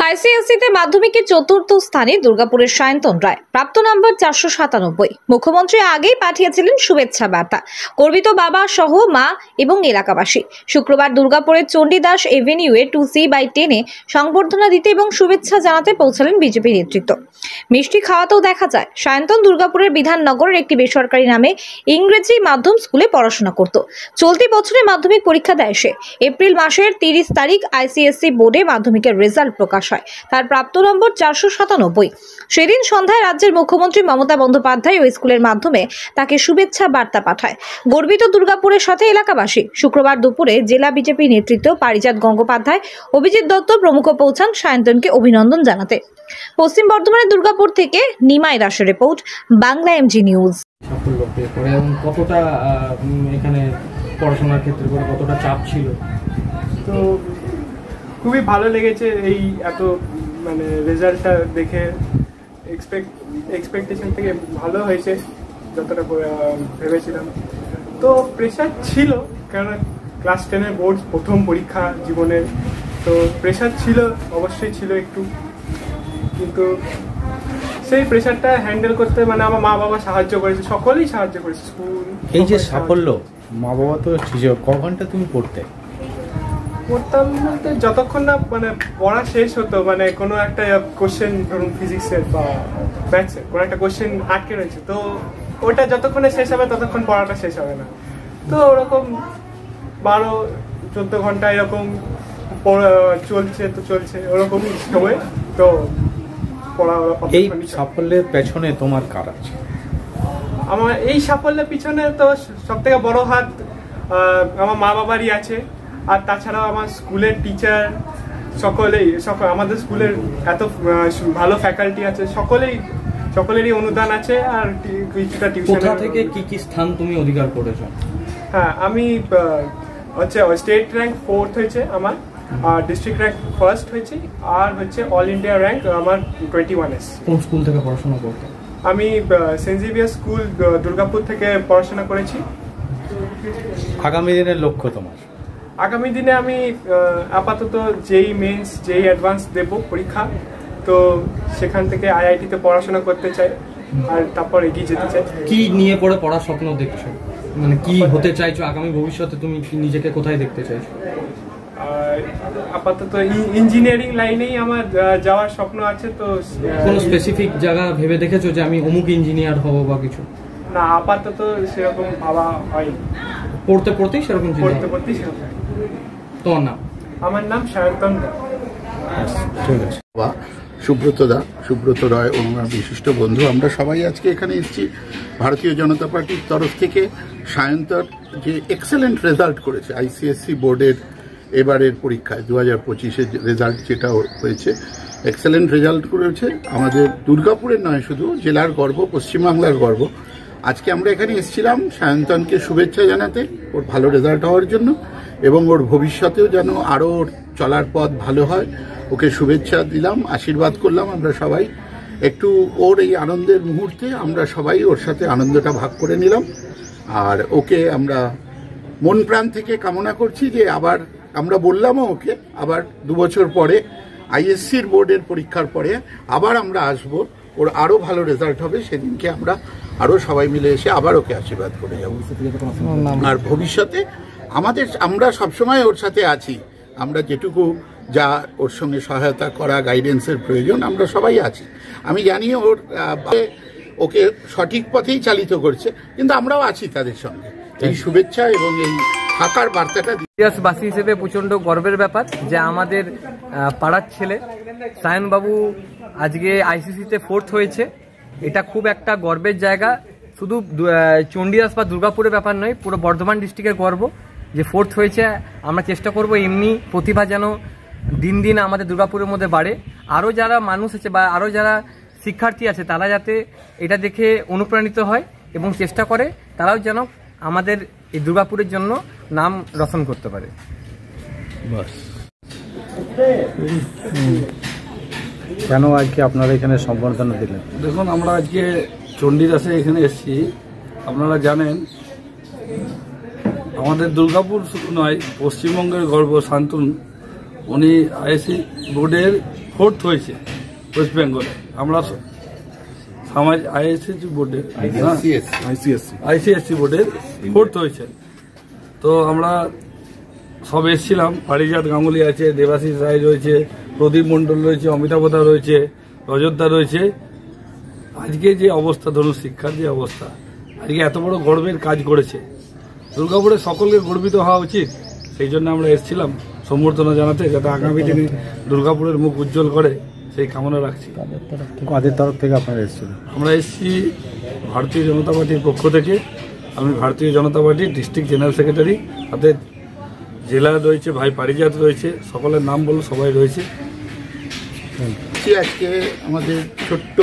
আইসিএসসিতে মাধ্যমিকে চতুর্থ স্থানে দুর্গাপুরের সায়ন্তন রায়, প্রাপ্ত নম্বর 497। মুখ্যমন্ত্রী আগেই পাঠিয়েছিলেন শুভেচ্ছা বার্তা। গর্বিত বাবা সহ মা এবং এলাকাবাসী শুক্রবার দুর্গাপুরের চণ্ডীদাস এভিনিউয়ে 2C/10-এ সংবর্ধনা দিতে এবং শুভেচ্ছা জানাতে পৌঁছালেন বিজেপি নেতৃত্ব। মিষ্টি খাওয়াতেও দেখা যায়। সায়ন্তন দুর্গাপুরের বিধাননগরের একটি বেসরকারি নামে ইংরেজি মাধ্যম স্কুলে পড়াশোনা করত। চলতি বছরে মাধ্যমিক পরীক্ষা দেয় সে। এপ্রিল মাসের 30 তারিখ আইসিএসসি বোর্ডে মাধ্যমিকের রেজাল্ট প্রকাশ হয়। তার প্রাপ্ত নম্বর 497। সেদিন সন্ধ্যায় রাজ্যের মুখ্যমন্ত্রী মমতা বন্দ্যোপাধ্যায় ওই স্কুলের মাধ্যমে তাকে শুভেচ্ছা বার্তা পাঠায় গর্বিত দুর্গাপুরের সাথে এলাকাবাসী। শুক্রবার দুপুরে জেলা বিজেপি নেতৃত্ব পারিজাত গঙ্গোপাধ্যায়, অভিজিৎ দত্ত প্রমুখ পৌঁছান সায়ন্তনকে অভিনন্দন জানাতে। পশ্চিম বর্ধমানের দুর্গাপুর থেকে নিমাই দাসের রিপোর্ট, বাংলা এমজি নিউজ। সাফল্য পেয়ে পড়ে এবং কতটা এখানে পড়াশোনার ক্ষেত্রে কতটা চাপ ছিল? তো খুবই ভালো লেগেছে এই এত মানে রেজাল্টটা দেখে। এক্সপেকটেশন থেকে ভালো হয়েছে যতটা ভেবেছিলাম। তো প্রেশার ছিল, কারণ ক্লাস 10-এর বোর্ড প্রথম পরীক্ষা জীবনের, তো প্রেশার ছিল, অবশ্যই ছিল একটু। কিন্তু সেই প্রেশারটা হ্যান্ডেল করতে মানে আমার মা বাবা সাহায্য করেছে, সকলেই সাহায্য করেছে। স্কুল এই যে সাফল্য, মা বাবা তো ক ঘন্টা তুমি পড়তাম বলতে যতক্ষণ না মানে পড়া শেষ হতো, মানে কোনো একটা কোশ্চেন ধরুন ফিজিক্সের বা ম্যাথসের কোনো একটা কোশ্চেন আটকে রয়েছে, তো ওটা যতক্ষণে শেষ হবে ততক্ষণ পড়াটা শেষ হবে না। তো ওরকম 12-14 ঘন্টা এরকম চলছে ওরকম সময়। তো পড়া। এই সাফল্যের পেছনে তোমার কার আছে? আমার এই সাফল্যের পিছনে তো সব থেকে বড় হাত আমার মা বাবারই আছে। আর তাছাড়াও আমার স্কুলের টিচার আমাদের স্কুলের এত ভালো ফ্যাকাল্টি আছে, সকলেরই অনুদান আছে। আর কিছুটা টিউশন। কোথা থেকে কি স্থান তুমি অধিকার করেছো? হ্যাঁ, আমি হচ্ছে স্টেট র্যাঙ্ক 4th হয়েছে আমার, আর ডিস্ট্রিক্ট র্যাঙ্ক 1st হয়েছে, আর হচ্ছে অল ইন্ডিয়া র্যাঙ্ক আমার 21S। কোন স্কুল থেকে পড়াশোনা করতে? আমি সেন্ট জেভিয়ার স্কুল দুর্গাপুর থেকে পড়াশোনা করেছি। আগামী দিনের লক্ষ্য তোমার? আগামী দিনে আমি আপাতত যেই মেন্স যেই অ্যাডভান্স দেব পরীক্ষা, তো সেখান থেকে আইআইটিতে পড়াশোনা করতে চাই আর তারপর এগিয়ে যেতে চাই। কি নিয়ে পড়ার স্বপ্ন দেখছো? মানে কি হতে চাইছো আগামী ভবিষ্যতে? তুমি নিজেকে কোথায় দেখতে চাইছো? আপাতত ইঞ্জিনিয়ারিং লাইনেই আমার যাওয়ার স্বপ্ন আছে। তো কোনো স্পেসিফিক জায়গা ভেবে দেখেছো যে আমি অমুক ইঞ্জিনিয়ার হব বা কিছু? না, আপাতত সেরকম ভাবা হয়নি। পড়তেই সেরকম? সেরকম। তোমার নাম? আমার নাম সায়ন্তন রায়। ঠিক আছে। সুব্রত রায় ওনার বিশিষ্ট বন্ধু। আমরা সবাই আজকে এখানে এসেছি ভারতীয় জনতা পার্টির তরফ থেকে। সায়ন্তন যে এক্সেলেন্ট রেজাল্ট করেছে আইসিএসসি বোর্ডের এবারের পরীক্ষায় 2025-এর রেজাল্ট যেটা হয়েছে, এক্সেলেন্ট রেজাল্ট করেছে। আমাদের দুর্গাপুরের নয়, শুধু জেলার গর্ব, পশ্চিমবাংলার গর্ব। আজকে আমরা এখানে এসেছিলাম সায়ন্তনকে শুভেচ্ছা জানাতে, ওর ভালো রেজাল্ট হওয়ার জন্য, এবং ওর ভবিষ্যতেও যেন আরও ওর চলার পথ ভালো হয়। ওকে শুভেচ্ছা দিলাম, আশীর্বাদ করলাম আমরা সবাই। একটু ওর এই আনন্দের মুহূর্তে আমরা সবাই ওর সাথে আনন্দটা ভাগ করে নিলাম। আর ওকে আমরা মন প্রাণ থেকে কামনা করছি যে আবার আমরা বললামও ওকে, আবার 2 বছর পরে আইএসসির বোর্ডের পরীক্ষার পরে আবার আমরা আসবো, ওর আরও ভালো রেজাল্ট হবে, সেদিনকে আমরা আরও সবাই মিলে এসে আবার ওকে আশীর্বাদ করে যাব। আর ভবিষ্যতে আমরা সবসময় ওর সাথে আছি। আমরা যেটুকু যা ওর সঙ্গে সহায়তা করা, গাইডেন্সের প্রয়োজন, আমরা সবাই আছি। আমি জানি ওকে সঠিক পথেই চালিত করছে, কিন্তু আমরাও আছি তাদের সঙ্গে। এই শুভেচ্ছা এবং এই থাকার বার্তাটা বাসী হিসেবে প্রচন্ড গর্বের ব্যাপার যে আমাদের পাড়ার ছেলে সায়নবাবু আজকে আইসিসিতে 4th হয়েছে। এটা খুব একটা গর্বের জায়গা। শুধু চণ্ডীদাস বা দুর্গাপুরের ব্যাপার নয়, পুরো বর্ধমান ডিস্ট্রিক্টের গর্ব যে 4th হয়েছে। আমরা চেষ্টা করব এমনি প্রতিভা যেন দিন দিন আমাদের দুর্গাপুরের মধ্যে বাড়ে। আরও যারা মানুষ আছে বা আরও যারা শিক্ষার্থী আছে তারা যাতে এটা দেখে অনুপ্রাণিত হয় এবং চেষ্টা করে তারাও যেন আমাদের এই দুর্গাপুরের জন্য নাম রোশন করতে পারে। কেন আজকে আপনারা এখানে সম্বর্ধনা দিলেন? দেখুন, আমরা আজকে চণ্ডীদাসে এখানে এসেছি। আপনারা জানেন আমাদের দুর্গাপুর শুধু নয়, পশ্চিমবঙ্গের গর্ব শান্তনু। উনি আইএসসি বোর্ডের ফোর্থ হয়েছে ওয়েস্ট বেঙ্গলে। আমরা সমাজ আইএসসি বোর্ডের আইসিএসসি বোর্ডের ফোর্থ হয়েছে। তো আমরা সব এসেছিলাম, পারিজাত গাঙ্গুলি আছে, দেবাশিস রায় রয়েছে, প্রদীপ মণ্ডল রয়েছে, অমিতাভদা রয়েছে, রজতদা রয়েছে। আজকে যে অবস্থা, ধরুন শিক্ষার যে অবস্থা, আজকে এত বড় গর্বের কাজ করেছে দুর্গাপুরে, সকলকে গর্বিত হওয়া উচিত। সেই জন্য আমরা এসেছিলাম সম্বর্ধনা জানাতে, যাতে আগামী দিনে দুর্গাপুরের মুখ উজ্জ্বল করে সেই কামনা রাখছি। কাদের তরফ থেকে আপনারা এসেছিলেন? আমরা এসেছি ভারতীয় জনতা পার্টির পক্ষ থেকে। আমি ভারতীয় জনতা পার্টির ডিস্ট্রিক্ট জেনারেল সেক্রেটারি, তাতে জেলা রয়েছে, ভাই পারিজাত রয়েছে, সকলের নাম বলল, সবাই রয়েছে। আজকে আমাদের ছোট্ট